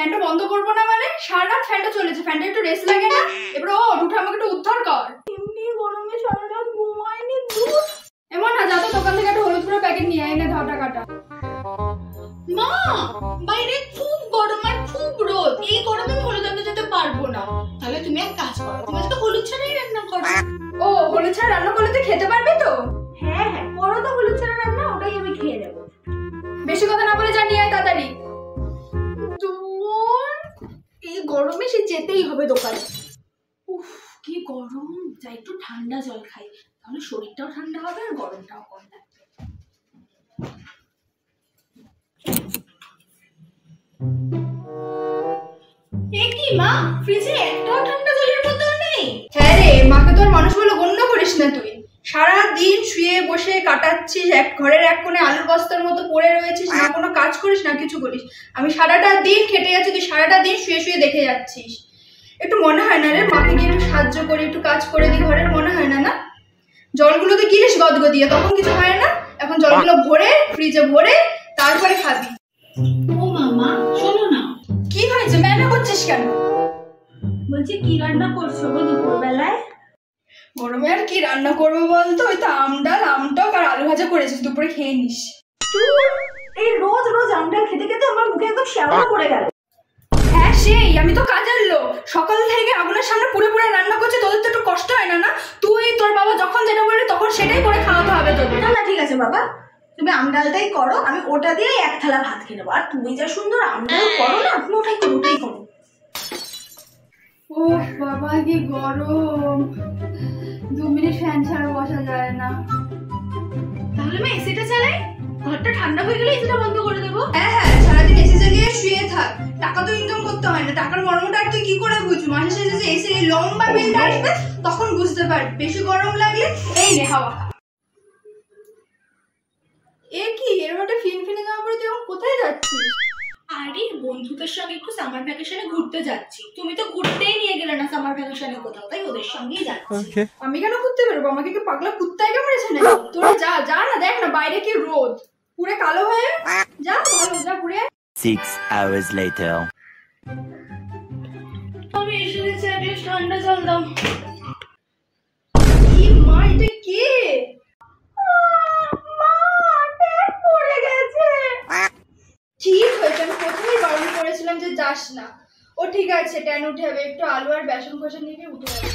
ফ্যানটা বন্ধ করবো না মানে? সারা রাত ফ্যানটা চলেছে, ফ্যানটা একটু রেস্ট লাগে না? এবার ও উঠে আমাকে একটু উদ্ধার কর। এমনি গরমে সারা রাত ঘুমাইনি। এমন না, যা তো দোকান থেকে একটা হলুদ গুঁড়ো প্যাকেট নিয়ে আয় না, ধটা কাটা। মা, বাইরে খুব গরম আর খুব রোদ, এই গরমে আমি হলুদ আনতে যেতে পারবো না। তাহলে তুমি এক কাজ করো, তুমি আজকে হলুদ ছাড়াই রান্না করো। ও, হলুদ ছাড়া রান্না করলে তুই খেতে পারবি তো? হ্যাঁ হ্যাঁ, করো তো হলুদ ছাড়া রান্না, ওটাই আমি খেয়ে নেবো। বেশি কথা না বলে যা নিয়ে আয় তাড়াতাড়ি। এই গরমে সে যেতেই হবে দোকানে। উফ, কি গরম! যা একটু ঠান্ডা জল খাই, তাহলে শরীরটাও ঠান্ডা হবে আর গরমটাও কম লাগবে। কি মা, ফ্রিজে একটাও ঠান্ডা জলের বোতল নেই? হ্যাঁ রে, মাকে তোর মানুষ বলে গণ্য করিস না তুই। সারা দিন শুয়ে বসে কাটাচ্ছিস, এক ঘরের এক কোণে আলুর বস্তার মতো পড়ে রয়েছিস, না কোনো কাজ করিস না কিছু করিস। আমি সারাটা দিন খেটে যাচ্ছি, তুই সারাটা দিন শুয়ে শুয়ে দেখে যাচ্ছিস। একটু মনে হয় না রে মাকে গিয়ে একটু সাহায্য করে একটু কাজ করে দিই ঘরের? মনে হয় না? না, জলগুলো তো গিলিস গদগদিয়ে, তখন কিছু হয় না? এখন জলগুলো ভরে ফ্রিজে ভরে তারপরে খাবি। ও মামা, শোনো না। কি হয়েছে, ম্যানা করছিস কেন? বলছি কি রান্না করছো গো দুপুরবেলায়? গরমে আর কি রান্না করবো বলতো, ওই তো আমডাল, আমটক আর আলু ভাজা করেছিস, দুপুরে খেয়ে নিস। এই রোজ রোজ আমডাল খেতে খেতে আমার মুখে একদম শ্যাওলা পড়ে গেল। হ্যাঁ সেই, আমি তো কাজের লোক, সকাল থেকে আগুনের সামনে পুরো পুরো রান্না করছি, তোদের তো একটু কষ্ট হয় না? না, তুই তোর বাবা যখন যেটা বলবি তখন সেটাই করে খাওয়াতে হবে তোদের। না না, ঠিক আছে বাবা, তুমি আমডালটাই করো, আমি ওটা দিয়ে এক থালা ভাত খেয়ে নেবো। আর তুমি যা সুন্দর আমডাল করো না, তুমি ওটাই করো, ওটাই করো। ও বাবা, কি গরম! 2 মিনিট ফ্যান ছাড়া বসা যায় না। তাহলে আমি এসিটা চালাই, ঘরটা ঠান্ডা হয়ে গেলে এসিটা বন্ধ করে দেবো। হ্যাঁ হ্যাঁ, সারাদিন এসি চালিয়ে শুয়ে থাক, টাকা তো ইনকাম করতে হয় না। টাকার মর্মটা আর তুই কি করে বুঝবি? মাসে শেষে যে এসির এই লম্বা বিলটা আসবে তখন বুঝতে পারবি। বেশি গরম লাগলে এই নে হাওয়া। এ কি, এরকম একটা ফিনফিনে জামা পরে তুই এখন কোথায় যাচ্ছিস? আরে বন্ধুদের সঙ্গে একটু সামার ভ্যাকেশনে ঘুরতে যাচ্ছি। তুমি তো ঘুরতেই নিয়ে গেলে না সামার ভ্যাকেশনে কোথাও, তাই ওদের সঙ্গেই যাচ্ছি। আমি কেন ঘুরতে বেরোবো? আমাকে কি পাগলা কুত্তায় কামড়েছে নাকি? তোরা যা যা না, দেখ না বাইরে কি রোদ, পুরো কালো হয়ে যা। ভালো, যা ঘুরে। 6 hours later. আমি এসে গেছি, আগে ঠান্ডা জল দাও। এই মা, এটা কে? ঠিক হয়েছে, আমি প্রথমেই বারণ করেছিলাম যে যাস না। ও ঠিক আছে, ট্যান উঠে যাবে, একটু আলু আর বেসন কষে নিয়ে উঠে যাবে।